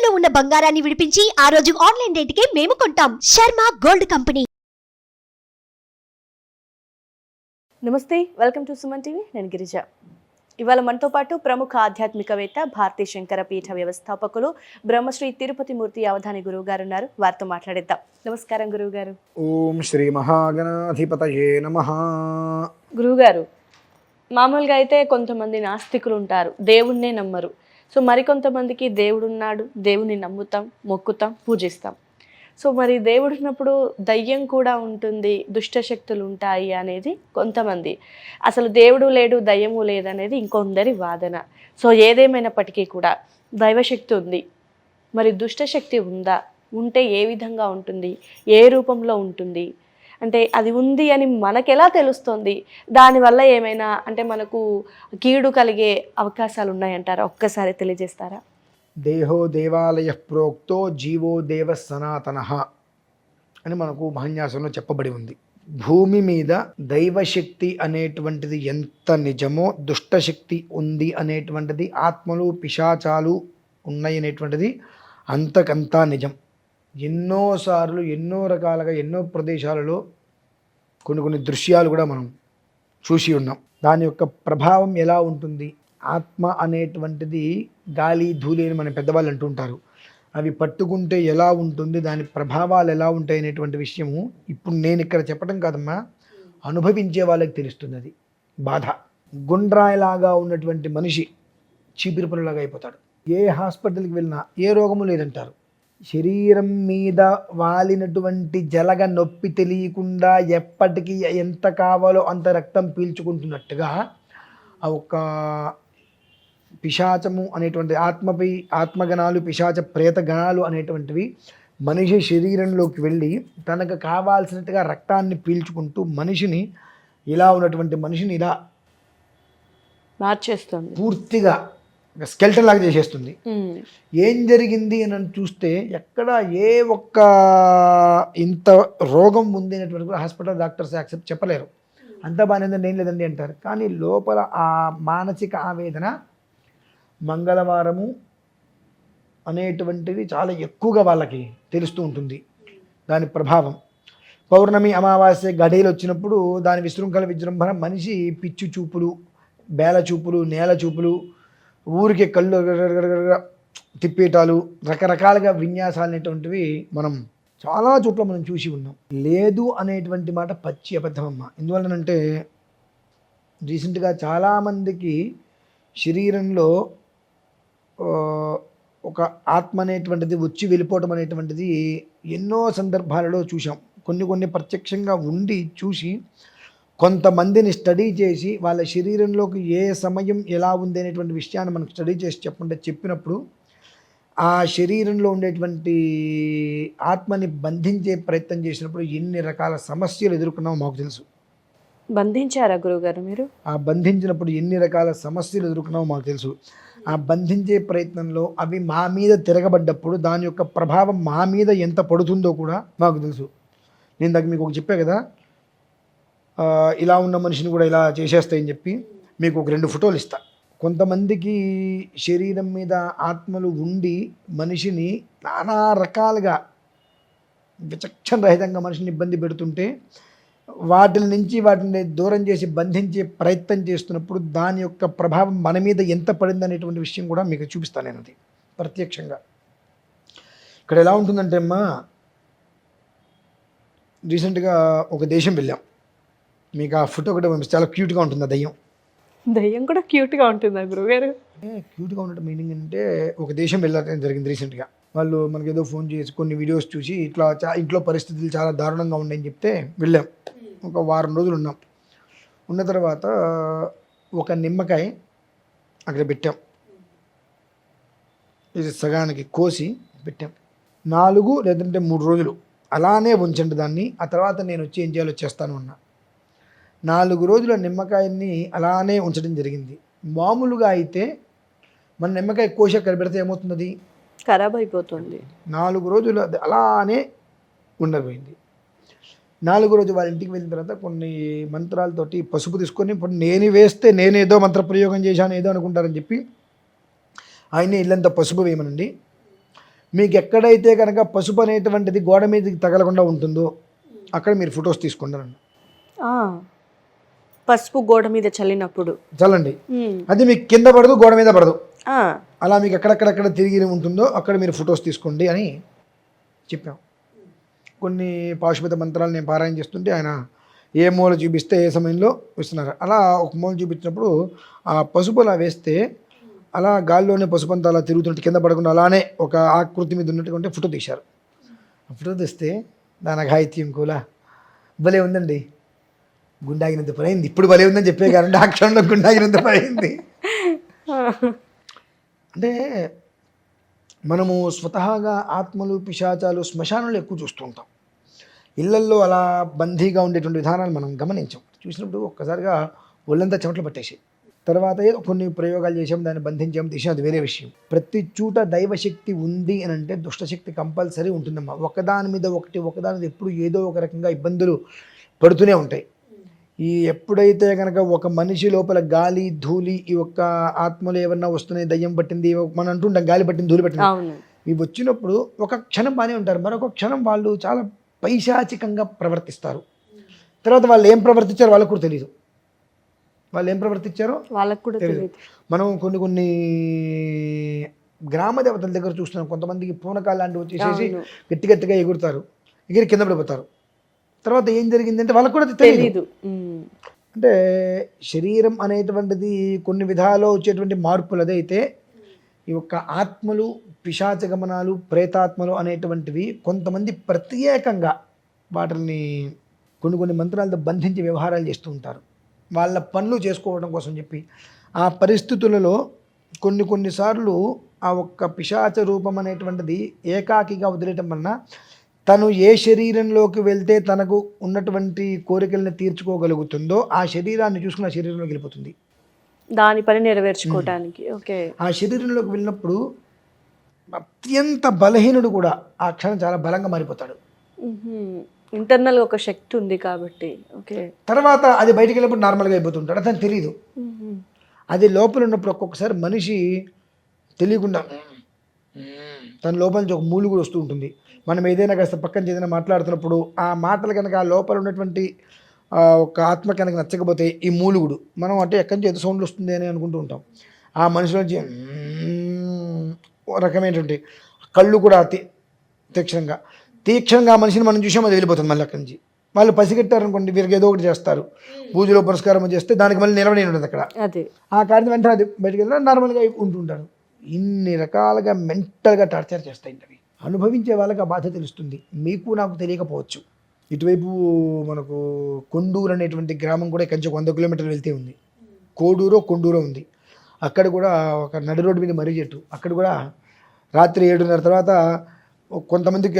తాకట్టులో ఉన్న బంగారాన్ని విడిపించి ఆ రోజు ఆన్లైన్ రేటుకే మేము కొంటాం. Sharma gold company. నమస్తే, వెల్కమ్ టు సుమన్ టీవీ. నేను గిరిజ. ఇవాళ మనతో పాటు ప్రముఖ ఆధ్యాత్మికవేత్త, భారతీ శంకర పీఠ వ్యవస్థాపకులు, బ్రహ్మశ్రీ తిరుపతి మూర్తి అవధాని గురువు గారు ఉన్నారు. వారితో మాట్లాడేద్దాం. నమస్కారం గురువు గారు. ఓం శ్రీ మహాగణాధిపతయే నమః. గురువుగారు, మామూలుగా అయితే కొంతమంది నాస్తికులు ఉంటారు, దేవుణ్ణే నమ్మరు. సో మరికొంతమందికి దేవుడు ఉన్నాడు, దేవుని నమ్ముతాం, మొక్కుతాం, పూజిస్తాం. సో మరి దేవుడు ఉన్నప్పుడు దయ్యం కూడా ఉంటుంది, దుష్టశక్తులు ఉంటాయి అనేది కొంతమంది. అసలు దేవుడు లేడు, దయ్యము లేదనేది ఇంకొందరి వాదన. సో ఏదేమైనప్పటికీ కూడా దైవశక్తి ఉంది, మరి దుష్టశక్తి ఉందా? ఉంటే ఏ విధంగా ఉంటుంది, ఏ రూపంలో ఉంటుంది, అంటే అది ఉంది అని మనకెలా తెలుస్తుంది? దానివల్ల ఏమైనా అంటే మనకు కీడు కలిగే అవకాశాలు ఉన్నాయంటారా? ఒక్కసారి తెలియజేస్తారా? దేహో దేవాలయ ప్రోక్తో జీవో దేవ సనాతనః అని మనకు మహాన్యాసంలో చెప్పబడి ఉంది. భూమి మీద దైవశక్తి అనేటువంటిది ఎంత నిజమో, దుష్టశక్తి ఉంది అనేటువంటిది, ఆత్మలు పిశాచాలు ఉన్నాయి అనేటువంటిది అంతకంతా నిజం. ఎన్నోసార్లు ఎన్నో రకాలుగా ఎన్నో ప్రదేశాలలో కొన్ని దృశ్యాలు కూడా మనం చూసి ఉన్నాం. దాని యొక్క ప్రభావం ఎలా ఉంటుంది? ఆత్మ అనేటువంటిది గాలి ధూళి అని మన పెద్దవాళ్ళు అంటుంటారు. అవి పట్టుకుంటే ఎలా ఉంటుంది, దాని ప్రభావాలు ఎలా ఉంటాయి అనేటువంటి విషయము ఇప్పుడు నేను ఇక్కడ చెప్పడం కాదమ్మా, అనుభవించే వాళ్ళకి తెలుస్తుంది. అది బాధ. గుండ్రాయిలాగా ఉన్నటువంటి మనిషి చీపిరి పుల్లలాగా అయిపోతాడు. ఏ హాస్పిటల్కి వెళ్ళినా ఏ రోగము లేదంటారు. శరీరం మీద వాలినటువంటి జలగ నొప్పి తెలియకుండా ఎప్పటికీ ఎంత కావాలో అంత రక్తం పీల్చుకుంటున్నట్టుగా ఆ ఒక పిశాచము అనేటువంటి ఆత్మగణాలు, పిశాచ ప్రేత గణాలు అనేటువంటివి మనిషి శరీరంలోకి వెళ్ళి తనకు కావాల్సినట్టుగా రక్తాన్ని పీల్చుకుంటూ మనిషిని, ఇలా ఉన్నటువంటి మనిషిని ఇలా మార్చేస్తుంది, పూర్తిగా స్కెల్టన్ లాగా చేసేస్తుంది. ఏం జరిగింది అని చూస్తే ఎక్కడ ఏ ఒక్క ఇంత రోగం ఉంది అనేటువంటి కూడా హాస్పిటల్ డాక్టర్స్ యాక్సెప్ట్ చెప్పలేరు. అంతా బాగానే ఏం లేదండి అంటారు. కానీ లోపల ఆ మానసిక ఆవేదన మంగళవారము అనేటువంటిది చాలా ఎక్కువగా వాళ్ళకి తెలుస్తూ ఉంటుంది. దాని ప్రభావం పౌర్ణమి, అమావాస్య గడియలు వచ్చినప్పుడు దాని విశృంఖల విజృంభణ, మనిషి పిచ్చు చూపులు, బేల చూపులు, నేల చూపులు, ఊరికే కళ్ళు తిప్పేటాలు, రకరకాలుగా విన్యాసాలు అనేటువంటివి మనం చాలా చోట్ల మనం చూసి ఉన్నాం. లేదు అనేటువంటి మాట పచ్చి అబద్ధమమ్మ. ఎందువల్లనంటే రీసెంట్గా చాలామందికి శరీరంలో ఒక ఆత్మ అనేటువంటిది వచ్చి వెళ్ళిపోవటం అనేటువంటిది ఎన్నో సందర్భాలలో చూసాం. కొన్ని ప్రత్యక్షంగా ఉండి చూసి, కొంతమందిని స్టడీ చేసి వాళ్ళ శరీరంలోకి ఏ సమయం ఎలా ఉంది అనేటువంటి విషయాన్ని మనకు స్టడీ చేసి చెప్పినప్పుడు ఆ శరీరంలో ఉండేటువంటి ఆత్మని బంధించే ప్రయత్నం చేసినప్పుడు ఎన్ని రకాల సమస్యలు ఎదుర్కొన్నామో మాకు తెలుసు. బంధించారా గురువుగారు మీరు? ఆ బంధించినప్పుడు ఎన్ని రకాల సమస్యలు ఎదుర్కొన్నామో మాకు తెలుసు. ఆ బంధించే ప్రయత్నంలో అవి మా మీద తిరగబడ్డప్పుడు దాని యొక్క ప్రభావం మా మీద ఎంత పడుతుందో కూడా మాకు తెలుసు. నేను దానికి మీకు ఒక చెప్పా కదా, ఇలా ఉన్న మనిషిని కూడా ఇలా చేసేస్తాయని చెప్పి మీకు ఒక 2 ఫోటోలు ఇస్తా. కొంతమందికి శరీరం మీద ఆత్మలు ఉండి మనిషిని నానా రకాలుగా విచక్షణ రహితంగా మనిషిని ఇబ్బంది పెడుతుంటే వాటిని దూరం చేసి బంధించే ప్రయత్నం చేస్తున్నప్పుడు దాని యొక్క ప్రభావం మన మీద ఎంత పడింది అనేటువంటి విషయం కూడా మీకు చూపిస్తాను నేను. అది ప్రత్యక్షంగా ఇక్కడ ఎలా ఉంటుందంటే అమ్మా, రీసెంట్గా ఒక దేశం వెళ్ళాం. మీకు ఆ ఫోటో కూడా చాలా క్యూట్గా ఉంటుంది. ఆ దయ్యం కూడా క్యూట్గా ఉంటుందా గురువుగారు? క్యూట్గా ఉండటం మీనింగ్ అంటే, ఒక దేశం వెళ్ళడం జరిగింది రీసెంట్గా. వాళ్ళు మనకి ఏదో ఫోన్ చేసి కొన్ని వీడియోస్ చూసి ఇట్లా ఇంట్లో పరిస్థితులు చాలా దారుణంగా ఉన్నాయని చెప్తే వెళ్ళాం. ఒక వారం రోజులు ఉన్నాం. ఉన్న తర్వాత ఒక నిమ్మకాయ అక్కడ పెట్టాం, ఇది సగానికి కోసి పెట్టాం. 4 లేదంటే 3 రోజులు అలానే ఉంచండి దాన్ని. ఆ తర్వాత నేను వచ్చి ఏం చేయాలో చేస్తాను అన్నా. 4 రోజుల నిమ్మకాయని అలానే ఉంచడం జరిగింది. మామూలుగా అయితే మన నిమ్మకాయ కోసి అక్కడ పెడితే ఏమవుతుంది? ఖరాబ్ అయిపోతుంది. 4 రోజులు అలానే ఉండబోయింది. 4వ రోజు వాళ్ళ ఇంటికి వెళ్ళిన తర్వాత కొన్ని మంత్రాలతోటి పసుపు తీసుకొని, ఇప్పుడు నేను వేస్తే నేనేదో మంత్ర ప్రయోగం చేశాను ఏదో అనుకుంటారని చెప్పి ఆయనే ఇల్లంతా పసుపు వేయమనండి, మీకు ఎక్కడైతే కనుక పసుపు అనేటువంటిది గోడ మీదకి తగలకుండా ఉంటుందో అక్కడ మీరు ఫొటోస్ తీసుకుంటారండి. ఆ, పసుపు గోడ మీద చల్లినప్పుడు చల్లండి, అది మీకు కింద పడదు, గోడ మీద పడదు. ఆ, అలా మీకు ఎక్కడెక్కడెక్కడ తిరిగి ఉంటుందో అక్కడ మీరు ఫొటోస్ తీసుకోండి అని చెప్పాం. కొన్ని పాశుపత మంత్రాలు నేను పారాయణ చేస్తుంటే ఆయన ఏ మూల చూపిస్తే ఏ సమయంలో ఇస్తున్నారు. అలా ఒక మూల చూపించినప్పుడు ఆ పసుపు అలా వేస్తే అలా గాల్లోనే పసుపు అంతా అలా తిరుగుతుంటే కింద పడకుండా అలానే ఒక ఆకృతి మీద ఉన్నట్టుకుంటే ఫోటో తీశారు. ఫోటో తీస్తే దాని ఘాయిత్యం కూడా భలే ఉందండి. గుండాగినంత పని అయింది. ఇప్పుడు భలే ఉందని చెప్పే కానీ ఆ క్షణంలో గుండాగినంత పని అయింది. అంటే మనము స్వతహాగా ఆత్మలు పిశాచాలు శ్మశానంలో ఎక్కువ చూస్తూ ఉంటాం. ఇళ్లల్లో అలా బందీగా ఉండేటువంటి విధానాలు మనం గమనించాం. చూసినప్పుడు ఒక్కసారిగా ఒళ్ళంతా చెమటలు పట్టేసి తర్వాత ఏదో కొన్ని ప్రయోగాలు చేసాం, దాన్ని బంధించాం, తీసాం, అది వేరే విషయం. ప్రతి చోట దైవశక్తి ఉంది అని అంటే దుష్టశక్తి కంపల్సరీ ఉంటుందమ్మా. ఒకదాని మీద ఒకదాని మీద ఎప్పుడు ఏదో ఒక రకంగా ఇబ్బందులు పడుతూనే ఉంటాయి. ఈ ఎప్పుడైతే కనుక ఒక మనిషి లోపల గాలి ధూళి ఈ ఒక్క ఆత్మలు ఏమన్నా వస్తున్నాయి, దయ్యం పట్టింది మనం అంటుంటాం, గాలి పట్టింది ధూళి పట్టింది, ఇవి వచ్చినప్పుడు ఒక క్షణం బాగానే ఉంటారు, మరొక క్షణం వాళ్ళు చాలా పైశాచికంగా ప్రవర్తిస్తారు. తర్వాత వాళ్ళు ఏం ప్రవర్తించారో వాళ్ళకు కూడా తెలియదు. వాళ్ళు ఏం ప్రవర్తించారో వాళ్ళకు కూడా తెలియదు. మనం కొన్ని గ్రామ దేవతల దగ్గర చూస్తున్నాం, కొంతమందికి పూనకాలు లాంటివి వచ్చేసేసి గట్టిగా ఎగురుతారు, ఎగిరి కింద పడిపోతారు. తర్వాత ఏం జరిగిందంటే వాళ్ళకు కూడా తెలియదు. అంటే శరీరం అనేటువంటిది కొన్ని విధాలో వచ్చేటువంటి మార్పులు అదైతే ఈ యొక్క ఆత్మలు పిశాచ గమనాలు ప్రేతాత్మలు అనేటువంటివి కొంతమంది ప్రత్యేకంగా వాటిని కొన్ని మంత్రాలతో బంధించి వ్యవహారాలు చేస్తూ ఉంటారు, వాళ్ళ పనులు చేసుకోవడం కోసం చెప్పి. ఆ పరిస్థితులలో కొన్నిసార్లు ఆ ఒక్క పిశాచ రూపం అనేటువంటిది ఏకాకిగా వదిలేయటం వలన తను ఏ శరీరంలోకి వెళ్తే తనకు ఉన్నటువంటి కోరికలను తీర్చుకోగలుగుతుందో ఆ శరీరాన్ని చూసుకుని ఆ శరీరంలోకి వెళ్ళిపోతుంది, దాని పని నెరవేర్చుకోవడానికి. ఓకే, ఆ శరీరంలోకి వెళ్ళినప్పుడు అత్యంత బలహీనుడు కూడా ఆ క్షణం చాలా బలంగా మారిపోతాడు. ఇంటర్నల్ ఒక శక్తి ఉంది కాబట్టి. ఓకే, తర్వాత అది బయటికి వెళ్ళినప్పుడు నార్మల్గా అయిపోతుంటాడు, అతను తెలియదు. అది లోపల ఉన్నప్పుడు ఒక్కొక్కసారి మనిషి తెలియకుండా తన లోపల నుంచి ఒక మూలు కూడా వస్తూ ఉంటుంది. మనం ఏదైనా కాస్త పక్కన ఏదైనా మాట్లాడుతున్నప్పుడు ఆ మాటలు కనుక ఆ లోపల ఉన్నటువంటి ఒక ఆత్మ కనుక నచ్చకపోతే ఈ మూలుగుడు మనం అంటే ఎక్కడి నుంచి ఏదో సౌండ్లు వస్తుంది అని అనుకుంటూ ఉంటాం. ఆ మనిషిలో నుంచి రకమైనటువంటి కళ్ళు కూడా తీక్షణంగా ఆ మనిషిని మనం చూసాం, అది వెళ్ళిపోతుంది. మళ్ళీ అక్కడి నుంచి వాళ్ళు పసిగట్టారనుకోండి, వీరికి ఏదో ఒకటి చేస్తారు, పూజలో పురస్కారం చేస్తే దానికి మళ్ళీ నిలవనే ఉంటుంది అక్కడ. ఆ కార్యం వెంటనే అది బయటకు వెళ్ళినా నార్మల్గా ఉంటుంటారు. ఇన్ని రకాలుగా మెంటల్గా టార్చర్ చేస్తాయి. అవి అనుభవించే వాళ్ళకి ఆ బాధ తెలుస్తుంది, మీకు నాకు తెలియకపోవచ్చు. ఇటువైపు మనకు కొండూరు అనేటువంటి గ్రామం కూడా ఇక్కడి నుంచి 100 కిలోమీటర్లు వెళ్తే ఉంది. కొండూరో ఉంది. అక్కడ కూడా ఒక నడి రోడ్డు మీద మర్రి చెట్టు, అక్కడ కూడా రాత్రి 7:30 తర్వాత కొంతమందికి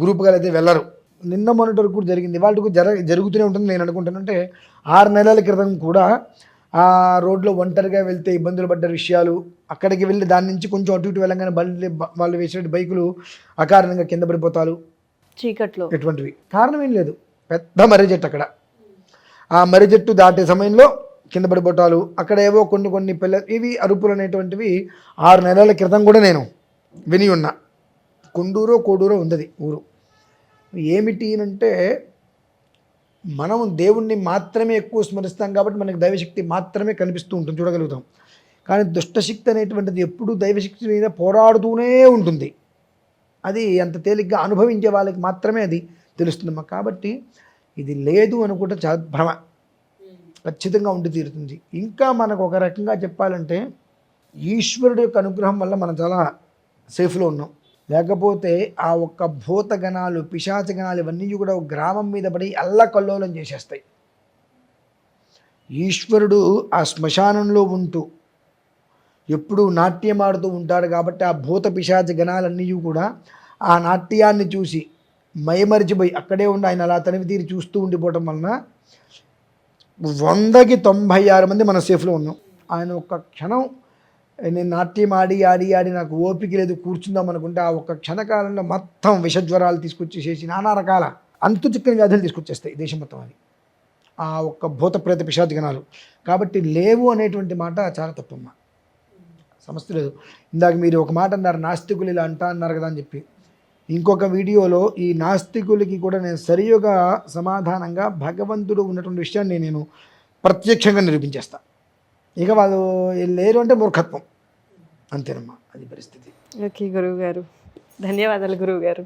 గ్రూప్గా అయితే వెళ్ళరు. నిన్న మొన్నటి వరకు కూడా జరిగింది, వాళ్ళకు జరుగుతూనే ఉంటుంది. నేను అనుకుంటానంటే 6 నెలల క్రితం కూడా ఆ రోడ్లో ఒంటరిగా వెళ్తే ఇబ్బందులు పడ్డ విషయాలు, అక్కడికి వెళ్ళి దాని నుంచి కొంచెం అటు ఇటు వెళ్ళగానే వాళ్ళు వేసిన బైకులు అకారణంగా కింద పడిపోతారు చీకట్లో, ఎటువంటివి కారణం ఏం లేదు. పెద్ద మర్రి చెట్టు, అక్కడ ఆ మర్రి చెట్టు దాటే సమయంలో కింద పడిపోతాలు. అక్కడ ఏవో కొన్ని ఇవి అరుపులు అనేటువంటివి 6 నెలల క్రితం కూడా నేను విని ఉన్నా. కోడూరో ఉంది ఊరు. ఏమిటి అంటే మనం దేవుణ్ణి మాత్రమే ఎక్కువ స్మరిస్తాం కాబట్టి మనకి దైవశక్తి మాత్రమే కనిపిస్తూ ఉంటుంది, చూడగలుగుతాం. కానీ దుష్టశక్తి అనేటువంటిది ఎప్పుడూ దైవశక్తి మీద పోరాడుతూనే ఉంటుంది. అది అంత తేలిగ్గా అనుభవించే వాళ్ళకి మాత్రమే అది తెలుస్తుందమ్మా. కాబట్టి ఇది లేదు అనుకుంటే చాలా భ్రమ, ఖచ్చితంగా ఉండి తీరుతుంది. ఇంకా మనకు ఒక రకంగా చెప్పాలంటే ఈశ్వరుడు యొక్క అనుగ్రహం వల్ల మనం చాలా సేఫ్లో ఉన్నాం. లేకపోతే ఆ ఒక్క భూతగణాలు పిశాచగణాలు ఇవన్నీ కూడా ఒక గ్రామం మీద పడి అల్లకల్లోలం చేసేస్తాయి. ఈశ్వరుడు ఆ శ్మశానంలో ఉంటూ ఎప్పుడూ నాట్యం ఆడుతూ ఉంటాడు కాబట్టి ఆ భూత పిశాచ గణాలన్నీ కూడా ఆ నాట్యాన్ని చూసి మైమరిచిపోయి అక్కడే ఉండి ఆయన అలా తనివి తీరి చూస్తూ ఉండిపోవటం వలన 100కి 96 మంది మన సేఫ్లో ఉన్నాం. ఆయన ఒక్క క్షణం నేను నాట్యం ఆడి నాకు ఓపిక లేదు కూర్చుందాం అనుకుంటే ఆ ఒక్క క్షణకాలంలో మొత్తం విషజ్వరాలు తీసుకొచ్చేసేసి నానా రకాల అంతు చిక్కని వ్యాధులు తీసుకొచ్చేస్తాయి దేశం మొత్తం. అది ఆ ఒక్క భూత ప్రేత పిశాచ గణాలు. కాబట్టి లేవు అనేటువంటి మాట చాలా తప్పమ్మా. సమస్య లేదు. ఇందాక మీరు ఒక మాట అన్నారు, నాస్తికులు ఇలా అంటా అన్నారు కదా అని చెప్పి. ఇంకొక వీడియోలో ఈ నాస్తికులకి కూడా నేను సరిగా సమాధానంగా భగవంతుడు ఉన్నటువంటి విషయాన్ని నేను ప్రత్యక్షంగా నిరూపించేస్తాను. ఇక వాళ్ళు లేరు అంటే మూర్ఖత్వం, అంతేనమ్మా, అది పరిస్థితి. ఓకే గురువుగారు, ధన్యవాదాలు గురువుగారు.